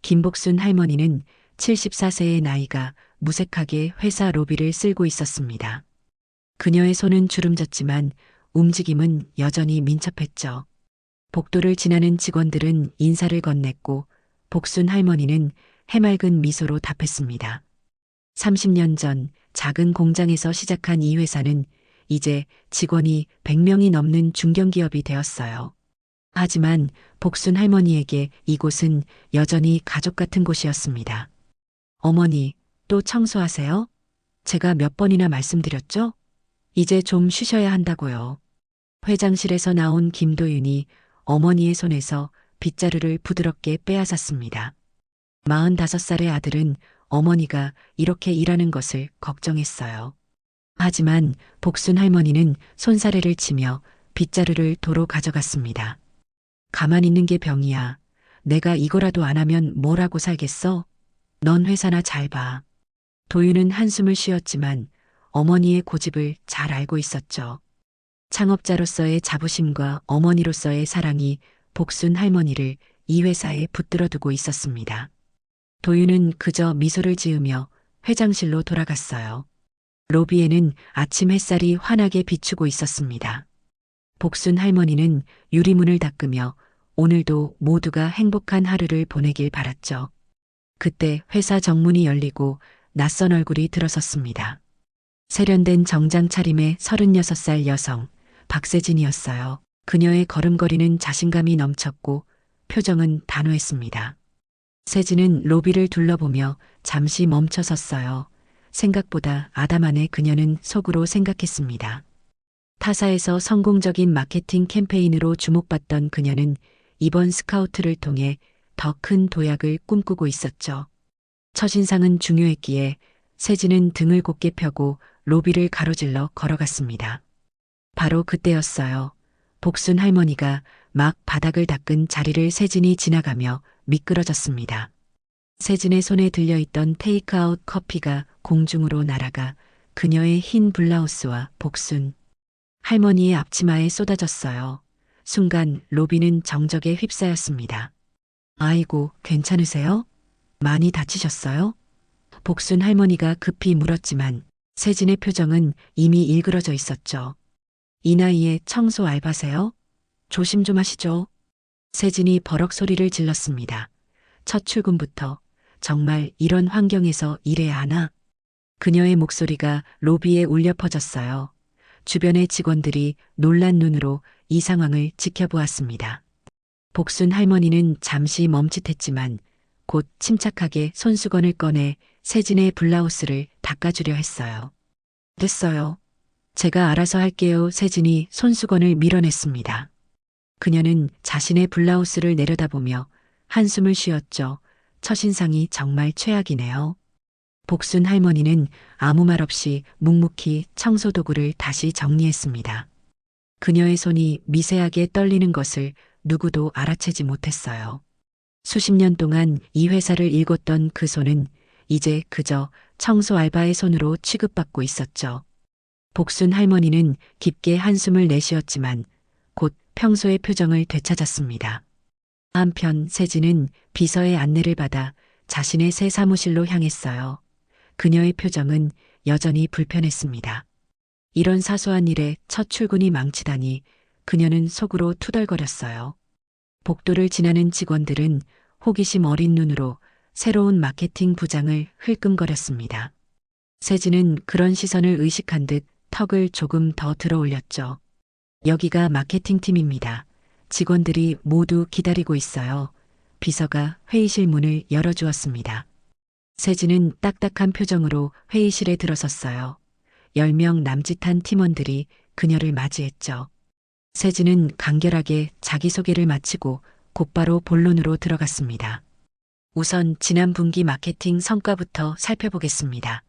김복순 할머니는 74세의 나이가 무색하게 회사 로비를 쓸고 있었습니다. 그녀의 손은 주름졌지만 움직임은 여전히 민첩했죠. 복도를 지나는 직원들은 인사를 건넸고 복순 할머니는 해맑은 미소로 답했습니다. 30년 전 작은 공장에서 시작한 이 회사는 이제 직원이 100명이 넘는 중견기업이 되었어요. 하지만 복순 할머니에게 이곳은 여전히 가족 같은 곳이었습니다. 어머니, 또 청소하세요? 제가 몇 번이나 말씀드렸죠? 이제 좀 쉬셔야 한다고요. 회장실에서 나온 김도윤이 어머니의 손에서 빗자루를 부드럽게 빼앗았습니다. 45살의 아들은 어머니가 이렇게 일하는 것을 걱정했어요. 하지만 복순 할머니는 손사래를 치며 빗자루를 도로 가져갔습니다. 가만히 있는 게 병이야. 내가 이거라도 안 하면 뭘 하고 살겠어? 넌 회사나 잘 봐. 도윤은 한숨을 쉬었지만 어머니의 고집을 잘 알고 있었죠. 창업자로서의 자부심과 어머니로서의 사랑이 복순 할머니를 이 회사에 붙들어 두고 있었습니다. 도윤은 그저 미소를 지으며 회장실로 돌아갔어요. 로비에는 아침 햇살이 환하게 비추고 있었습니다. 복순 할머니는 유리문을 닦으며 오늘도 모두가 행복한 하루를 보내길 바랐죠. 그때 회사 정문이 열리고 낯선 얼굴이 들어섰습니다. 세련된 정장 차림의 36살 여성, 박세진이었어요. 그녀의 걸음걸이는 자신감이 넘쳤고 표정은 단호했습니다. 세진은 로비를 둘러보며 잠시 멈춰 섰어요. 생각보다 아담하네 그녀는 속으로 생각했습니다. 타사에서 성공적인 마케팅 캠페인으로 주목받던 그녀는 이번 스카우트를 통해 더 큰 도약을 꿈꾸고 있었죠. 첫인상은 중요했기에 세진은 등을 곧게 펴고 로비를 가로질러 걸어갔습니다. 바로 그때였어요. 복순 할머니가 막 바닥을 닦은 자리를 세진이 지나가며 미끄러졌습니다. 세진의 손에 들려있던 테이크아웃 커피가 공중으로 날아가 그녀의 흰 블라우스와 복순 할머니의 앞치마에 쏟아졌어요. 순간 로비는 정적에 휩싸였습니다. 아이고, 괜찮으세요? 많이 다치셨어요? 복순 할머니가 급히 물었지만 세진의 표정은 이미 일그러져 있었죠. 이 나이에 청소 알바세요? 조심 좀 하시죠. 세진이 버럭 소리를 질렀습니다. 첫 출근부터 정말 이런 환경에서 일해야 하나? 그녀의 목소리가 로비에 울려 퍼졌어요. 주변의 직원들이 놀란 눈으로 이 상황을 지켜보았습니다. 복순 할머니는 잠시 멈칫했지만 곧 침착하게 손수건을 꺼내 세진의 블라우스를 닦아주려 했어요. 됐어요. 제가 알아서 할게요. 세진이 손수건을 밀어냈습니다. 그녀는 자신의 블라우스를 내려다보며 한숨을 쉬었죠. 첫인상이 정말 최악이네요. 복순 할머니는 아무 말 없이 묵묵히 청소도구를 다시 정리했습니다. 그녀의 손이 미세하게 떨리는 것을 누구도 알아채지 못했어요. 수십 년 동안 이 회사를 일궜던 그 손은 이제 그저 청소 알바의 손으로 취급받고 있었죠. 복순 할머니는 깊게 한숨을 내쉬었지만 곧 평소의 표정을 되찾았습니다. 한편 세진은 비서의 안내를 받아 자신의 새 사무실로 향했어요. 그녀의 표정은 여전히 불편했습니다. 이런 사소한 일에 첫 출근이 망치다니 그녀는 속으로 투덜거렸어요. 복도를 지나는 직원들은 호기심 어린 눈으로 새로운 마케팅 부장을 흘끔거렸습니다. 세진은 그런 시선을 의식한 듯 턱을 조금 더 들어 올렸죠. 여기가 마케팅팀입니다. 직원들이 모두 기다리고 있어요. 비서가 회의실 문을 열어주었습니다. 세진은 딱딱한 표정으로 회의실에 들어섰어요. 10명 남짓한 팀원들이 그녀를 맞이했죠. 세진은 간결하게 자기소개를 마치고 곧바로 본론으로 들어갔습니다. 우선 지난 분기 마케팅 성과부터 살펴보겠습니다.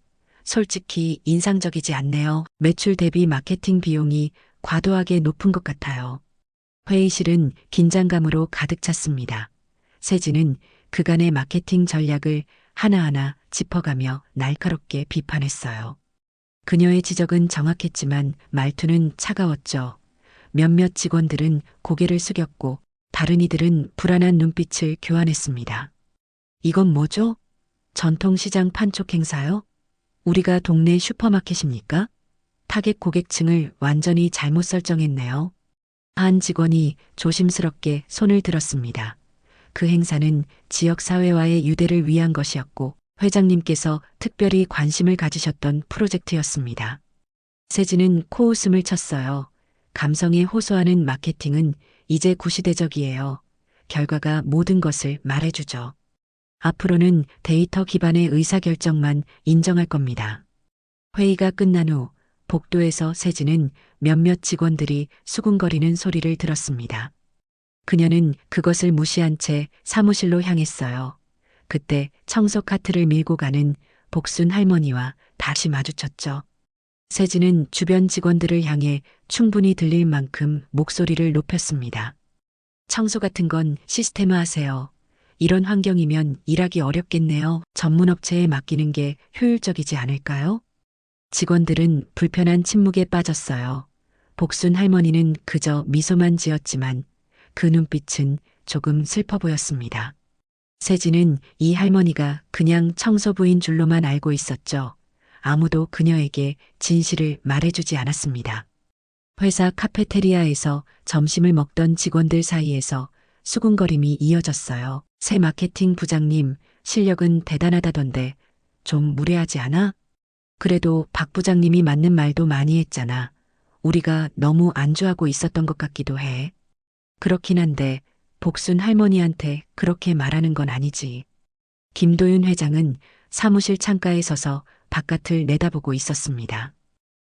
솔직히 인상적이지 않네요. 매출 대비 마케팅 비용이 과도하게 높은 것 같아요. 회의실은 긴장감으로 가득 찼습니다. 세진은 그간의 마케팅 전략을 하나하나 짚어가며 날카롭게 비판했어요. 그녀의 지적은 정확했지만 말투는 차가웠죠. 몇몇 직원들은 고개를 숙였고 다른 이들은 불안한 눈빛을 교환했습니다. 이건 뭐죠? 전통시장 판촉 행사요? 우리가 동네 슈퍼마켓입니까? 타겟 고객층을 완전히 잘못 설정했네요. 한 직원이 조심스럽게 손을 들었습니다. 그 행사는 지역사회와의 유대를 위한 것이었고 회장님께서 특별히 관심을 가지셨던 프로젝트였습니다. 세진은 코웃음을 쳤어요. 감성에 호소하는 마케팅은 이제 구시대적이에요. 결과가 모든 것을 말해주죠. 앞으로는 데이터 기반의 의사결정만 인정할 겁니다. 회의가 끝난 후 복도에서 세진은 몇몇 직원들이 수군거리는 소리를 들었습니다. 그녀는 그것을 무시한 채 사무실로 향했어요. 그때 청소 카트를 밀고 가는 복순 할머니와 다시 마주쳤죠. 세진은 주변 직원들을 향해 충분히 들릴 만큼 목소리를 높였습니다. 청소 같은 건 시스템화 하세요. 이런 환경이면 일하기 어렵겠네요. 전문업체에 맡기는 게 효율적이지 않을까요? 직원들은 불편한 침묵에 빠졌어요. 복순 할머니는 그저 미소만 지었지만 그 눈빛은 조금 슬퍼 보였습니다. 세진은 이 할머니가 그냥 청소부인 줄로만 알고 있었죠. 아무도 그녀에게 진실을 말해주지 않았습니다. 회사 카페테리아에서 점심을 먹던 직원들 사이에서 수군거림이 이어졌어요. 새 마케팅 부장님, 실력은 대단하다던데 좀 무례하지 않아? 그래도 박 부장님이 맞는 말도 많이 했잖아. 우리가 너무 안주하고 있었던 것 같기도 해. 그렇긴 한데 복순 할머니한테 그렇게 말하는 건 아니지. 김도윤 회장은 사무실 창가에 서서 바깥을 내다보고 있었습니다.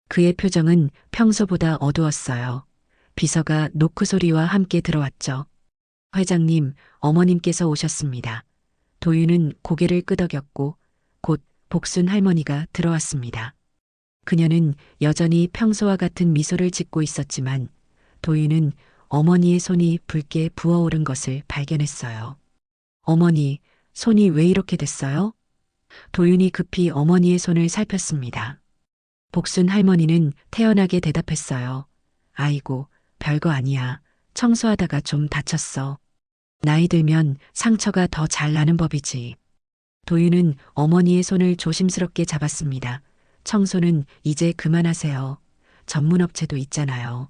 그의 표정은 평소보다 어두웠어요. 비서가 노크 소리와 함께 들어왔죠. 회장님, 어머님께서 오셨습니다. 도윤은 고개를 끄덕였고 곧 복순 할머니가 들어왔습니다. 그녀는 여전히 평소와 같은 미소를 짓고 있었지만 도윤은 어머니의 손이 붉게 부어오른 것을 발견했어요. 어머니, 손이 왜 이렇게 됐어요? 도윤이 급히 어머니의 손을 살폈습니다. 복순 할머니는 태연하게 대답했어요. 아이고, 별거 아니야. 청소하다가 좀 다쳤어. 나이 들면 상처가 더 잘 나는 법이지. 도윤은 어머니의 손을 조심스럽게 잡았습니다. 청소는 이제 그만하세요. 전문업체도 있잖아요.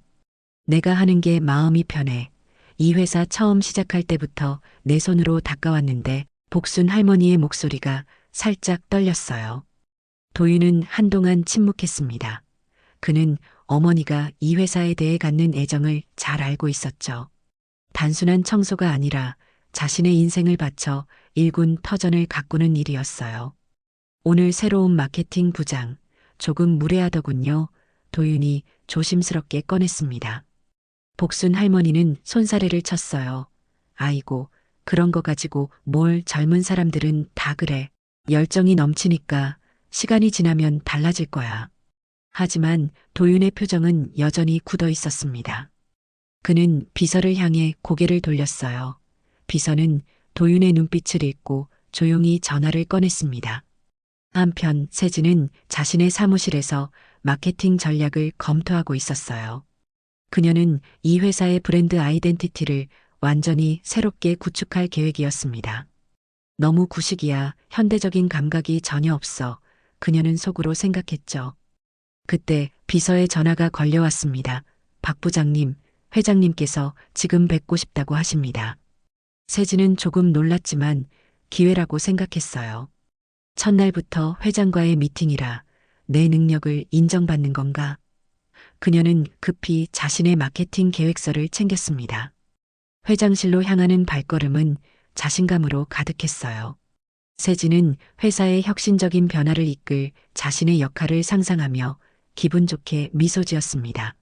내가 하는 게 마음이 편해. 이 회사 처음 시작할 때부터 내 손으로 닦아왔는데 복순 할머니의 목소리가 살짝 떨렸어요. 도윤은 한동안 침묵했습니다. 그는 어머니가 이 회사에 대해 갖는 애정을 잘 알고 있었죠. 단순한 청소가 아니라 자신의 인생을 바쳐 일군 터전을 가꾸는 일이었어요. 오늘 새로운 마케팅 부장, 조금 무례하더군요. 도윤이 조심스럽게 꺼냈습니다. 복순 할머니는 손사래를 쳤어요. 아이고, 그런 거 가지고 뭘 젊은 사람들은 다 그래. 열정이 넘치니까 시간이 지나면 달라질 거야. 하지만 도윤의 표정은 여전히 굳어 있었습니다. 그는 비서를 향해 고개를 돌렸어요. 비서는 도윤의 눈빛을 읽고 조용히 전화를 꺼냈습니다. 한편 세진은 자신의 사무실에서 마케팅 전략을 검토하고 있었어요. 그녀는 이 회사의 브랜드 아이덴티티를 완전히 새롭게 구축할 계획이었습니다. 너무 구식이야. 현대적인 감각이 전혀 없어. 그녀는 속으로 생각했죠. 그때 비서의 전화가 걸려왔습니다. 박 부장님, 회장님께서 지금 뵙고 싶다고 하십니다. 세진은 조금 놀랐지만 기회라고 생각했어요. 첫날부터 회장과의 미팅이라 내 능력을 인정받는 건가? 그녀는 급히 자신의 마케팅 계획서를 챙겼습니다. 회장실로 향하는 발걸음은 자신감으로 가득했어요. 세진은 회사의 혁신적인 변화를 이끌 자신의 역할을 상상하며 기분 좋게 미소 지었습니다.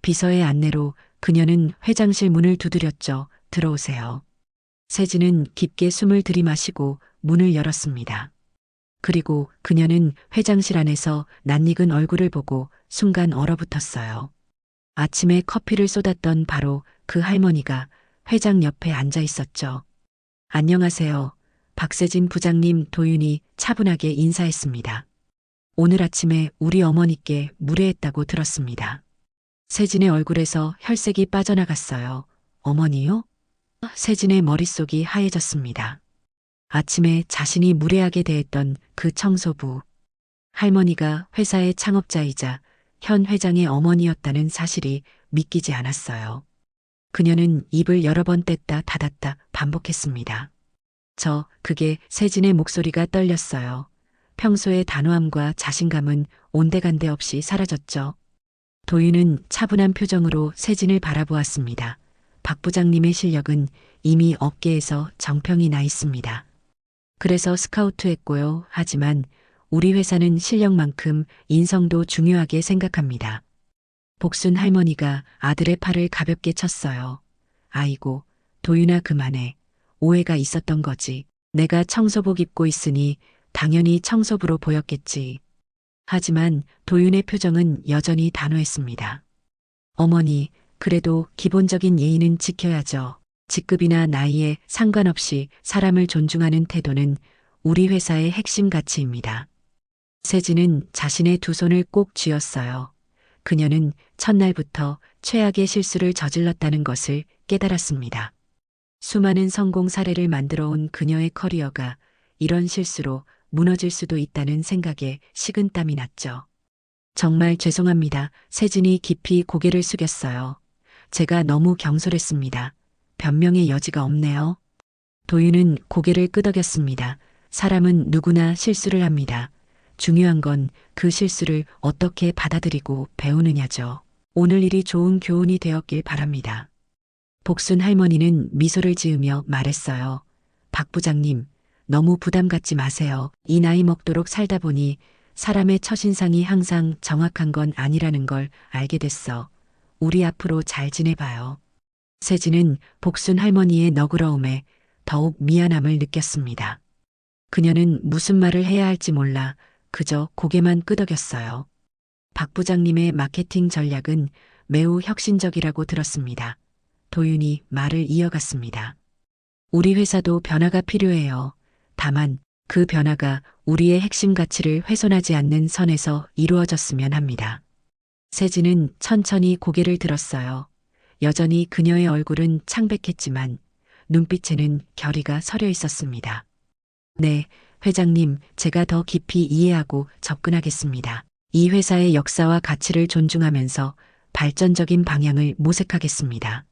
비서의 안내로 그녀는 회장실 문을 두드렸죠. 들어오세요. 세진은 깊게 숨을 들이마시고 문을 열었습니다. 그리고 그녀는 회장실 안에서 낯익은 얼굴을 보고 순간 얼어붙었어요. 아침에 커피를 쏟았던 바로 그 할머니가 회장 옆에 앉아 있었죠. 안녕하세요. 박세진 부장님. 도윤이 차분하게 인사했습니다. 오늘 아침에 우리 어머니께 무례했다고 들었습니다. 세진의 얼굴에서 혈색이 빠져나갔어요. 어머니요? 세진의 머릿속이 하얘졌습니다. 아침에 자신이 무례하게 대했던 그 청소부. 할머니가 회사의 창업자이자 현 회장의 어머니였다는 사실이 믿기지 않았어요. 그녀는 입을 여러 번 뗐다 닫았다 반복했습니다. 그게 세진의 목소리가 떨렸어요. 평소의 단호함과 자신감은 온데간데 없이 사라졌죠. 도윤은 차분한 표정으로 세진을 바라보았습니다. 박 부장님의 실력은 이미 업계에서 정평이 나 있습니다. 그래서 스카우트했고요. 하지만 우리 회사는 실력만큼 인성도 중요하게 생각합니다. 복순 할머니가 아들의 팔을 가볍게 쳤어요. 아이고, 도윤아 그만해. 오해가 있었던 거지. 내가 청소복 입고 있으니 당연히 청소부로 보였겠지. 하지만 도윤의 표정은 여전히 단호했습니다. 어머니, 그래도 기본적인 예의는 지켜야죠. 직급이나 나이에 상관없이 사람을 존중하는 태도는 우리 회사의 핵심 가치입니다. 세진은 자신의 두 손을 꼭 쥐었어요. 그녀는 첫날부터 최악의 실수를 저질렀다는 것을 깨달았습니다. 수많은 성공 사례를 만들어 온 그녀의 커리어가 이런 실수로 무너질 수도 있다는 생각에 식은땀이 났죠. 정말 죄송합니다. 세진이 깊이 고개를 숙였어요. 제가 너무 경솔했습니다. 변명의 여지가 없네요. 도윤은 고개를 끄덕였습니다. 사람은 누구나 실수를 합니다. 중요한 건 그 실수를 어떻게 받아들이고 배우느냐죠. 오늘 일이 좋은 교훈이 되었길 바랍니다. 복순 할머니는 미소를 지으며 말했어요. 박 부장님, 너무 부담 갖지 마세요. 이 나이 먹도록 살다 보니 사람의 첫인상이 항상 정확한 건 아니라는 걸 알게 됐어. 우리 앞으로 잘 지내봐요. 세진은 복순 할머니의 너그러움에 더욱 미안함을 느꼈습니다. 그녀는 무슨 말을 해야 할지 몰라 그저 고개만 끄덕였어요. 박 부장님의 마케팅 전략은 매우 혁신적이라고 들었습니다. 도윤이 말을 이어갔습니다. 우리 회사도 변화가 필요해요. 다만 그 변화가 우리의 핵심 가치를 훼손하지 않는 선에서 이루어졌으면 합니다. 세진은 천천히 고개를 들었어요. 여전히 그녀의 얼굴은 창백했지만 눈빛에는 결의가 서려 있었습니다. 네, 회장님, 제가 더 깊이 이해하고 접근하겠습니다. 이 회사의 역사와 가치를 존중하면서 발전적인 방향을 모색하겠습니다.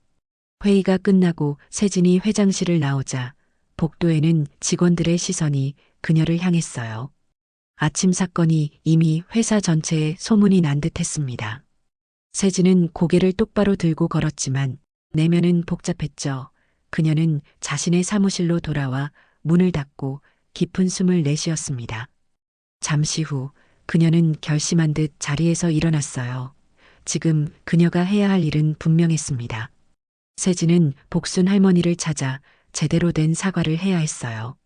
회의가 끝나고 세진이 회장실을 나오자 복도에는 직원들의 시선이 그녀를 향했어요. 아침 사건이 이미 회사 전체에 소문이 난 듯했습니다. 세진은 고개를 똑바로 들고 걸었지만 내면은 복잡했죠. 그녀는 자신의 사무실로 돌아와 문을 닫고 깊은 숨을 내쉬었습니다. 잠시 후 그녀는 결심한 듯 자리에서 일어났어요. 지금 그녀가 해야 할 일은 분명했습니다. 세진은 복순 할머니를 찾아 제대로 된 사과를 해야 했어요.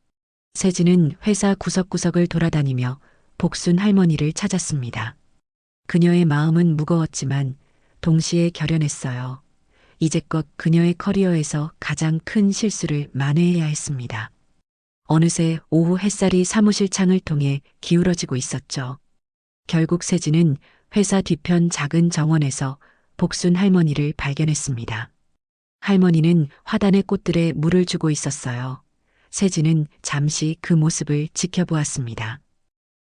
세진은 회사 구석구석을 돌아다니며 복순 할머니를 찾았습니다. 그녀의 마음은 무거웠지만 동시에 결연했어요. 이제껏 그녀의 커리어에서 가장 큰 실수를 만회해야 했습니다. 어느새 오후 햇살이 사무실 창을 통해 기울어지고 있었죠. 결국 세진은 회사 뒤편 작은 정원에서 복순 할머니를 발견했습니다. 할머니는 화단의 꽃들에 물을 주고 있었어요. 세진은 잠시 그 모습을 지켜보았습니다.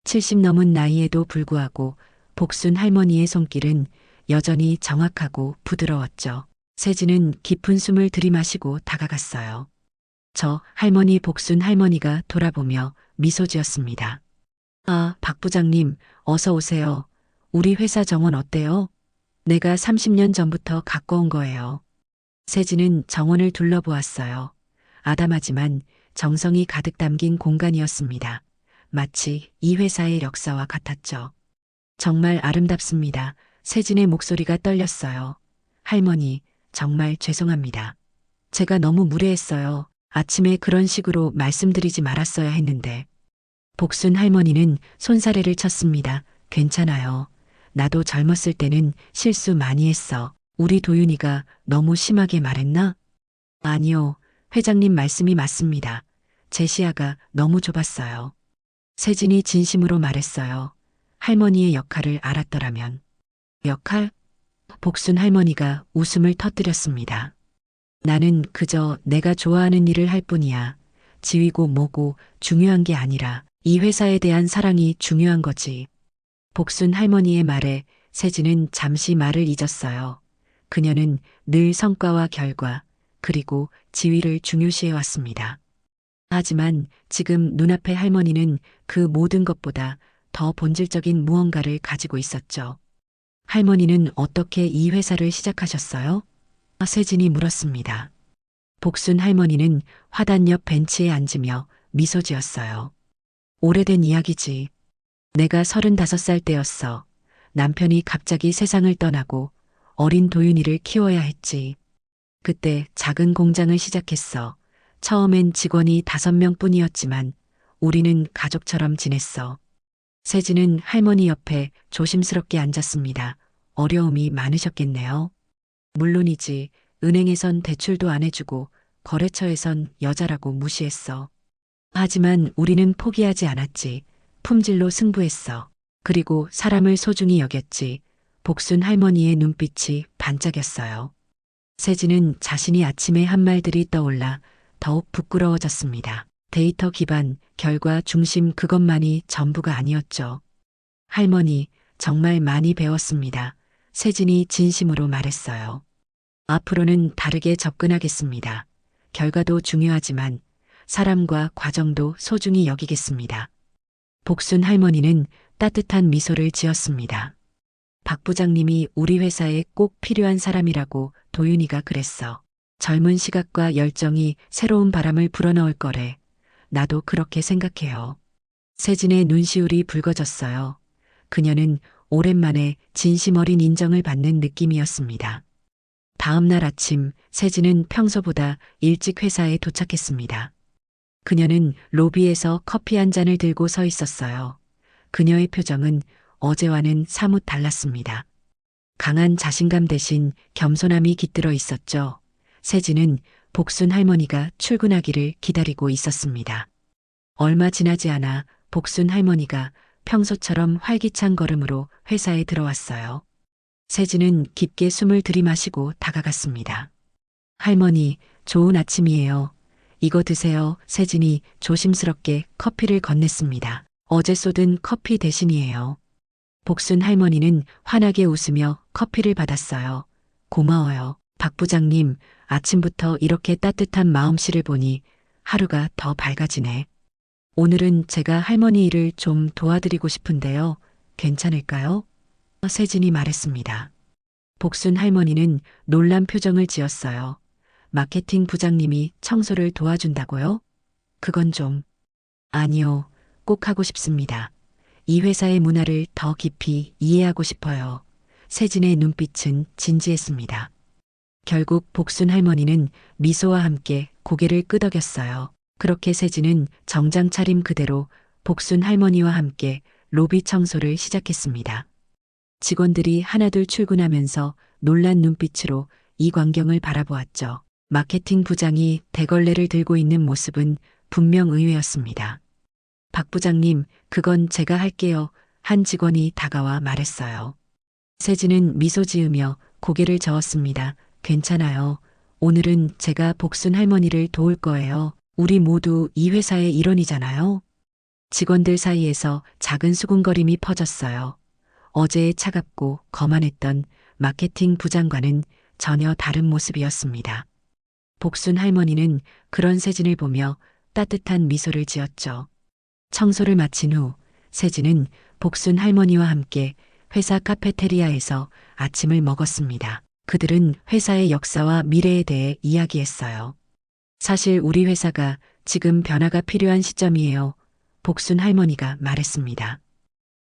70 넘은 나이에도 불구하고 복순 할머니의 손길은 여전히 정확하고 부드러웠죠. 세진은 깊은 숨을 들이마시고 다가갔어요. 할머니 복순 할머니가 돌아보며 미소 지었습니다. 아, 박 부장님, 어서 오세요. 우리 회사 정원 어때요? 내가 30년 전부터 갖고 온 거예요. 세진은 정원을 둘러보았어요. 아담하지만 정성이 가득 담긴 공간이었습니다. 마치 이 회사의 역사와 같았죠. 정말 아름답습니다. 세진의 목소리가 떨렸어요. 할머니, 정말 죄송합니다. 제가 너무 무례했어요. 아침에 그런 식으로 말씀드리지 말았어야 했는데. 복순 할머니는 손사래를 쳤습니다. 괜찮아요. 나도 젊었을 때는 실수 많이 했어. 우리 도윤이가 너무 심하게 말했나? 아니요. 회장님 말씀이 맞습니다. 제 시야가 너무 좁았어요. 세진이 진심으로 말했어요. 할머니의 역할을 알았더라면. 역할? 복순 할머니가 웃음을 터뜨렸습니다. 나는 그저 내가 좋아하는 일을 할 뿐이야. 지위고 뭐고 중요한 게 아니라 이 회사에 대한 사랑이 중요한 거지. 복순 할머니의 말에 세진은 잠시 말을 잊었어요. 그녀는 늘 성과와 결과, 그리고 지위를 중요시해 왔습니다. 하지만 지금 눈앞의 할머니는 그 모든 것보다 더 본질적인 무언가를 가지고 있었죠. 할머니는 어떻게 이 회사를 시작하셨어요? 세진이 물었습니다. 복순 할머니는 화단 옆 벤치에 앉으며 미소 지었어요. 오래된 이야기지. 내가 35살 때였어. 남편이 갑자기 세상을 떠나고 어린 도윤이를 키워야 했지. 그때 작은 공장을 시작했어. 처음엔 직원이 5명뿐이었지만 우리는 가족처럼 지냈어. 세진은 할머니 옆에 조심스럽게 앉았습니다. 어려움이 많으셨겠네요. 물론이지. 은행에선 대출도 안 해주고 거래처에선 여자라고 무시했어. 하지만 우리는 포기하지 않았지. 품질로 승부했어. 그리고 사람을 소중히 여겼지. 복순 할머니의 눈빛이 반짝였어요. 세진은 자신이 아침에 한 말들이 떠올라 더욱 부끄러워졌습니다. 데이터 기반, 결과 중심 그것만이 전부가 아니었죠. 할머니, 정말 많이 배웠습니다. 세진이 진심으로 말했어요. 앞으로는 다르게 접근하겠습니다. 결과도 중요하지만 사람과 과정도 소중히 여기겠습니다. 복순 할머니는 따뜻한 미소를 지었습니다. 박 부장님이 우리 회사에 꼭 필요한 사람이라고 도윤이가 그랬어. 젊은 시각과 열정이 새로운 바람을 불어넣을 거래. 나도 그렇게 생각해요. 세진의 눈시울이 붉어졌어요. 그녀는 오랜만에 진심 어린 인정을 받는 느낌이었습니다. 다음 날 아침 세진은 평소보다 일찍 회사에 도착했습니다. 그녀는 로비에서 커피 한 잔을 들고 서 있었어요. 그녀의 표정은 어제와는 사뭇 달랐습니다. 강한 자신감 대신 겸손함이 깃들어 있었죠. 세진은 복순 할머니가 출근하기를 기다리고 있었습니다. 얼마 지나지 않아 복순 할머니가 평소처럼 활기찬 걸음으로 회사에 들어왔어요. 세진은 깊게 숨을 들이마시고 다가갔습니다. 할머니, 좋은 아침이에요. 이거 드세요. 세진이 조심스럽게 커피를 건넸습니다. 어제 쏟은 커피 대신이에요. 복순 할머니는 환하게 웃으며 커피를 받았어요. 고마워요. 박 부장님, 아침부터 이렇게 따뜻한 마음씨를 보니 하루가 더 밝아지네. 오늘은 제가 할머니 일을 좀 도와드리고 싶은데요. 괜찮을까요? 세진이 말했습니다. 복순 할머니는 놀란 표정을 지었어요. 마케팅 부장님이 청소를 도와준다고요? 그건 좀... 아니요, 꼭 하고 싶습니다. 이 회사의 문화를 더 깊이 이해하고 싶어요. 세진의 눈빛은 진지했습니다. 결국 복순 할머니는 미소와 함께 고개를 끄덕였어요. 그렇게 세진은 정장 차림 그대로 복순 할머니와 함께 로비 청소를 시작했습니다. 직원들이 하나둘 출근하면서 놀란 눈빛으로 이 광경을 바라보았죠. 마케팅 부장이 대걸레를 들고 있는 모습은 분명 의외였습니다. 박 부장님, 그건 제가 할게요. 한 직원이 다가와 말했어요. 세진은 미소 지으며 고개를 저었습니다. 괜찮아요. 오늘은 제가 복순 할머니를 도울 거예요. 우리 모두 이 회사의 일원이잖아요. 직원들 사이에서 작은 수군거림이 퍼졌어요. 어제의 차갑고 거만했던 마케팅 부장과는 전혀 다른 모습이었습니다. 복순 할머니는 그런 세진을 보며 따뜻한 미소를 지었죠. 청소를 마친 후 세진은 복순 할머니와 함께 회사 카페테리아에서 아침을 먹었습니다. 그들은 회사의 역사와 미래에 대해 이야기했어요. 사실 우리 회사가 지금 변화가 필요한 시점이에요. 복순 할머니가 말했습니다.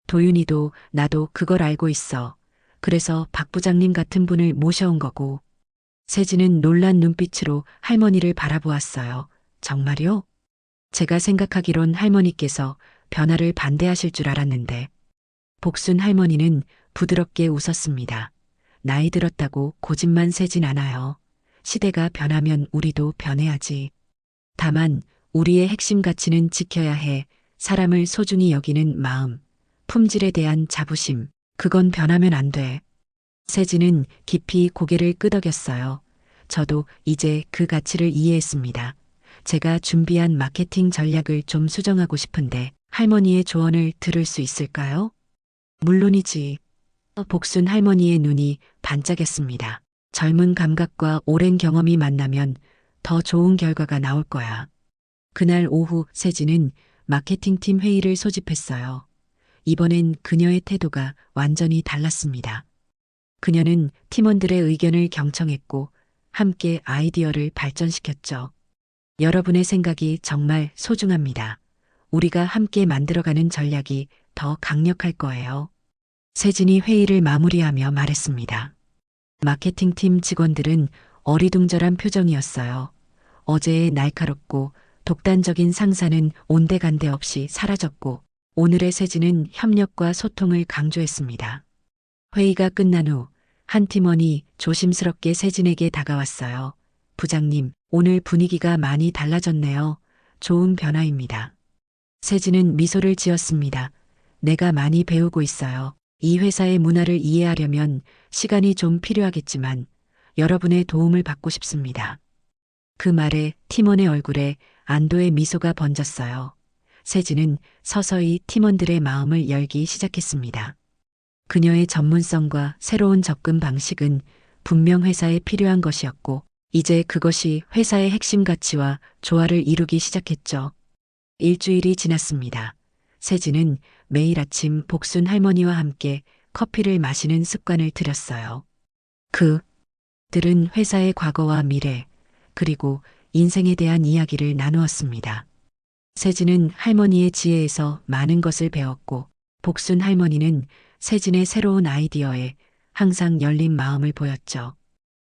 도윤이도 나도 그걸 알고 있어. 그래서 박 부장님 같은 분을 모셔온 거고. 세진은 놀란 눈빛으로 할머니를 바라보았어요. 정말요? 제가 생각하기론 할머니께서 변화를 반대하실 줄 알았는데. 복순 할머니는 부드럽게 웃었습니다. 나이 들었다고 고집만 세진 않아요. 시대가 변하면 우리도 변해야지. 다만 우리의 핵심 가치는 지켜야 해. 사람을 소중히 여기는 마음, 품질에 대한 자부심, 그건 변하면 안 돼. 세진은 깊이 고개를 끄덕였어요. 저도 이제 그 가치를 이해했습니다. 제가 준비한 마케팅 전략을 좀 수정하고 싶은데 할머니의 조언을 들을 수 있을까요? 물론이지. 복순 할머니의 눈이 반짝였습니다. 젊은 감각과 오랜 경험이 만나면 더 좋은 결과가 나올 거야. 그날 오후 세진은 마케팅팀 회의를 소집했어요. 이번엔 그녀의 태도가 완전히 달랐습니다. 그녀는 팀원들의 의견을 경청했고 함께 아이디어를 발전시켰죠. 여러분의 생각이 정말 소중합니다. 우리가 함께 만들어가는 전략이 더 강력할 거예요. 세진이 회의를 마무리하며 말했습니다. 마케팅팀 직원들은 어리둥절한 표정이었어요. 어제의 날카롭고 독단적인 상사는 온데간데 없이 사라졌고 오늘의 세진은 협력과 소통을 강조했습니다. 회의가 끝난 후 한 팀원이 조심스럽게 세진에게 다가왔어요. 부장님, 오늘 분위기가 많이 달라졌네요. 좋은 변화입니다. 세진은 미소를 지었습니다. 내가 많이 배우고 있어요. 이 회사의 문화를 이해하려면 시간이 좀 필요하겠지만 여러분의 도움을 받고 싶습니다. 그 말에 팀원의 얼굴에 안도의 미소가 번졌어요. 세진은 서서히 팀원들의 마음을 열기 시작했습니다. 그녀의 전문성과 새로운 접근 방식은 분명 회사에 필요한 것이었고, 이제 그것이 회사의 핵심 가치와 조화를 이루기 시작했죠. 일주일이 지났습니다. 세진은 매일 아침 복순 할머니와 함께 커피를 마시는 습관을 들였어요. 그들은 회사의 과거와 미래, 그리고 인생에 대한 이야기를 나누었습니다. 세진은 할머니의 지혜에서 많은 것을 배웠고, 복순 할머니는 세진의 새로운 아이디어에 항상 열린 마음을 보였죠.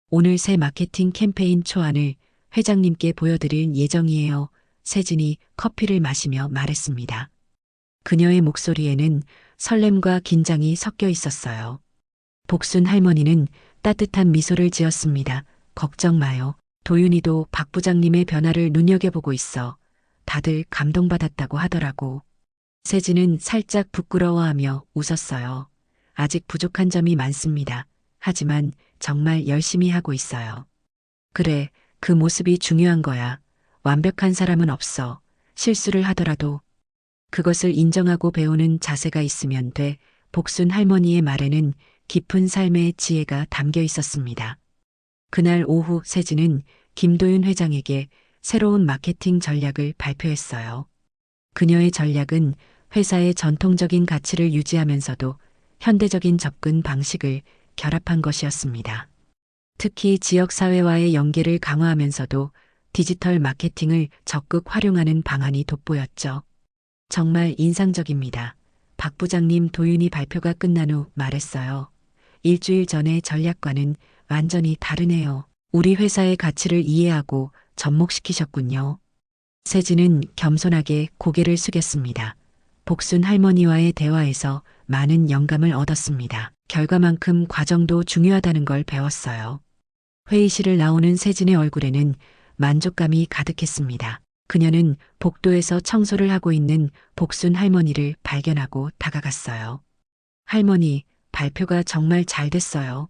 오늘 새 마케팅 캠페인 초안을 회장님께 보여드릴 예정이에요. 세진이 커피를 마시며 말했습니다. 그녀의 목소리에는 설렘과 긴장이 섞여 있었어요. 복순 할머니는 따뜻한 미소를 지었습니다. 걱정 마요. 도윤이도 박 부장님의 변화를 눈여겨보고 있어. 다들 감동받았다고 하더라고. 세진은 살짝 부끄러워하며 웃었어요. 아직 부족한 점이 많습니다. 하지만 정말 열심히 하고 있어요. 그래, 그 모습이 중요한 거야. 완벽한 사람은 없어. 실수를 하더라도 그것을 인정하고 배우는 자세가 있으면 돼. 복순 할머니의 말에는 깊은 삶의 지혜가 담겨 있었습니다. 그날 오후 세진은 김도윤 회장에게 새로운 마케팅 전략을 발표했어요. 그녀의 전략은 회사의 전통적인 가치를 유지하면서도 현대적인 접근 방식을 결합한 것이었습니다. 특히 지역사회와의 연계를 강화하면서도 디지털 마케팅을 적극 활용하는 방안이 돋보였죠. 정말 인상적입니다. 박 부장님 도윤이 발표가 끝난 후 말했어요. 일주일 전의 전략과는 완전히 다르네요. 우리 회사의 가치를 이해하고 접목시키셨군요. 세진은 겸손하게 고개를 숙였습니다. 복순 할머니와의 대화에서 많은 영감을 얻었습니다. 결과만큼 과정도 중요하다는 걸 배웠어요. 회의실을 나오는 세진의 얼굴에는 만족감이 가득했습니다. 그녀는 복도에서 청소를 하고 있는 복순 할머니를 발견하고 다가갔어요. 할머니, 발표가 정말 잘 됐어요.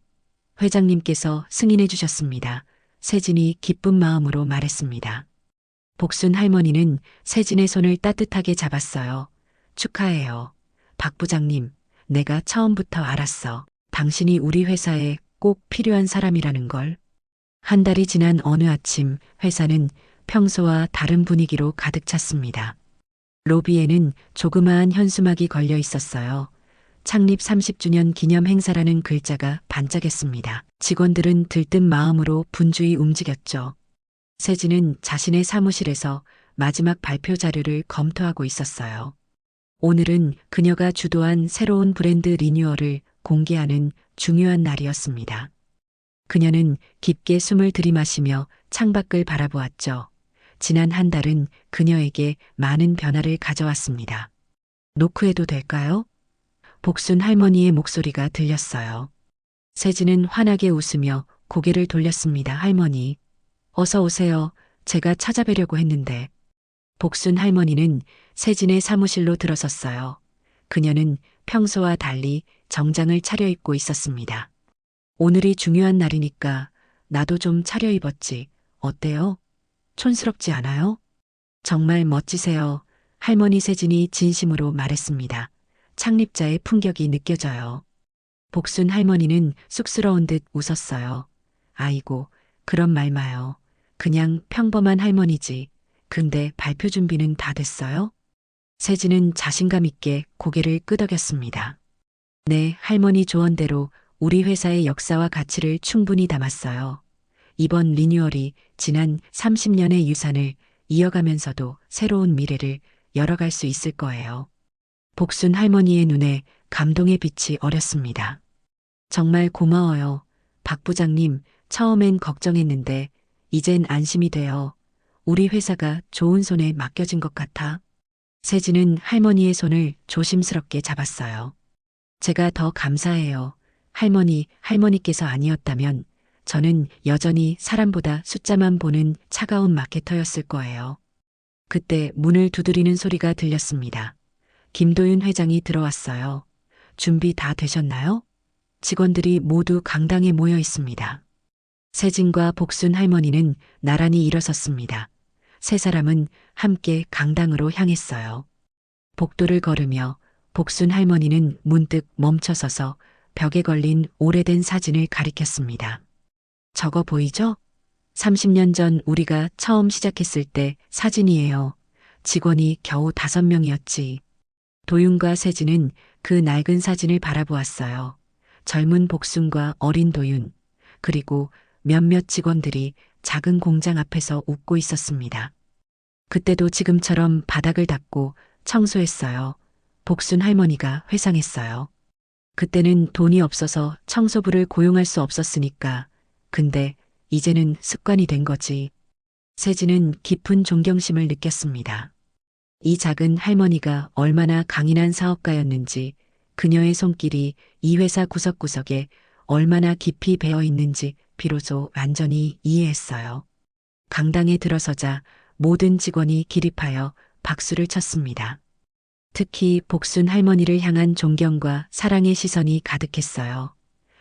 회장님께서 승인해 주셨습니다. 세진이 기쁜 마음으로 말했습니다. 복순 할머니는 세진의 손을 따뜻하게 잡았어요. 축하해요. 박 부장님, 내가 처음부터 알았어. 당신이 우리 회사에 꼭 필요한 사람이라는 걸. 한 달이 지난 어느 아침 회사는 평소와 다른 분위기로 가득 찼습니다. 로비에는 조그마한 현수막이 걸려 있었어요. 창립 30주년 기념 행사라는 글자가 반짝였습니다. 직원들은 들뜬 마음으로 분주히 움직였죠. 세진은 자신의 사무실에서 마지막 발표 자료를 검토하고 있었어요. 오늘은 그녀가 주도한 새로운 브랜드 리뉴얼을 공개하는 중요한 날이었습니다. 그녀는 깊게 숨을 들이마시며 창밖을 바라보았죠. 지난 한 달은 그녀에게 많은 변화를 가져왔습니다. 노크해도 될까요? 복순 할머니의 목소리가 들렸어요. 세진은 환하게 웃으며 고개를 돌렸습니다. 할머니, 어서 오세요. 제가 찾아뵈려고 했는데. 복순 할머니는 세진의 사무실로 들어섰어요. 그녀는 평소와 달리 정장을 차려입고 있었습니다. 오늘이 중요한 날이니까 나도 좀 차려입었지. 어때요? 촌스럽지 않아요? 정말 멋지세요. 할머니 세진이 진심으로 말했습니다. 창립자의 품격이 느껴져요. 복순 할머니는 쑥스러운 듯 웃었어요. 아이고, 그런 말 마요. 그냥 평범한 할머니지. 근데 발표 준비는 다 됐어요? 세진은 자신감 있게 고개를 끄덕였습니다. 네, 할머니 조언대로 우리 회사의 역사와 가치를 충분히 담았어요. 이번 리뉴얼이 지난 30년의 유산을 이어가면서도 새로운 미래를 열어갈 수 있을 거예요. 복순 할머니의 눈에 감동의 빛이 어렸습니다. 정말 고마워요. 박 부장님, 처음엔 걱정했는데 이젠 안심이 돼요. 우리 회사가 좋은 손에 맡겨진 것 같아. 세진은 할머니의 손을 조심스럽게 잡았어요. 제가 더 감사해요. 할머니께서 아니었다면 저는 여전히 사람보다 숫자만 보는 차가운 마케터였을 거예요. 그때 문을 두드리는 소리가 들렸습니다. 김도윤 회장이 들어왔어요. 준비 다 되셨나요? 직원들이 모두 강당에 모여 있습니다. 세진과 복순 할머니는 나란히 일어섰습니다. 세 사람은 함께 강당으로 향했어요. 복도를 걸으며 복순 할머니는 문득 멈춰서서 벽에 걸린 오래된 사진을 가리켰습니다. 저거 보이죠? 30년 전 우리가 처음 시작했을 때 사진이에요. 직원이 겨우 5명이었지. 도윤과 세진은 그 낡은 사진을 바라보았어요. 젊은 복순과 어린 도윤, 그리고 몇몇 직원들이 작은 공장 앞에서 웃고 있었습니다. 그때도 지금처럼 바닥을 닦고 청소했어요. 복순 할머니가 회상했어요. 그때는 돈이 없어서 청소부를 고용할 수 없었으니까. 근데 이제는 습관이 된 거지. 세진은 깊은 존경심을 느꼈습니다. 이 작은 할머니가 얼마나 강인한 사업가였는지, 그녀의 손길이 이 회사 구석구석에 얼마나 깊이 배어 있는지 비로소 완전히 이해했어요. 강당에 들어서자 모든 직원이 기립하여 박수를 쳤습니다. 특히 복순 할머니를 향한 존경과 사랑의 시선이 가득했어요.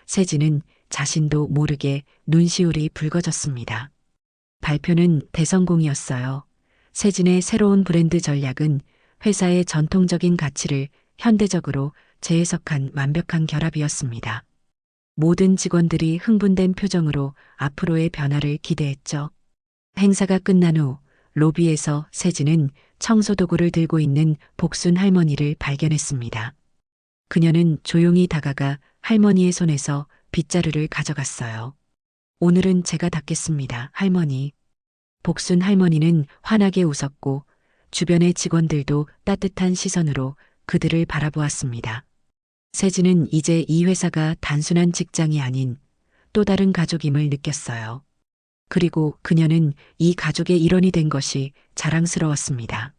세진은 자신도 모르게 눈시울이 붉어졌습니다. 발표는 대성공이었어요. 세진의 새로운 브랜드 전략은 회사의 전통적인 가치를 현대적으로 재해석한 완벽한 결합이었습니다. 모든 직원들이 흥분된 표정으로 앞으로의 변화를 기대했죠. 행사가 끝난 후 로비에서 세진은 청소도구를 들고 있는 복순 할머니를 발견했습니다. 그녀는 조용히 다가가 할머니의 손에서 빗자루를 가져갔어요. 오늘은 제가 닦겠습니다, 할머니. 복순 할머니는 환하게 웃었고 주변의 직원들도 따뜻한 시선으로 그들을 바라보았습니다. 세진은 이제 이 회사가 단순한 직장이 아닌 또 다른 가족임을 느꼈어요. 그리고 그녀는 이 가족의 일원이 된 것이 자랑스러웠습니다.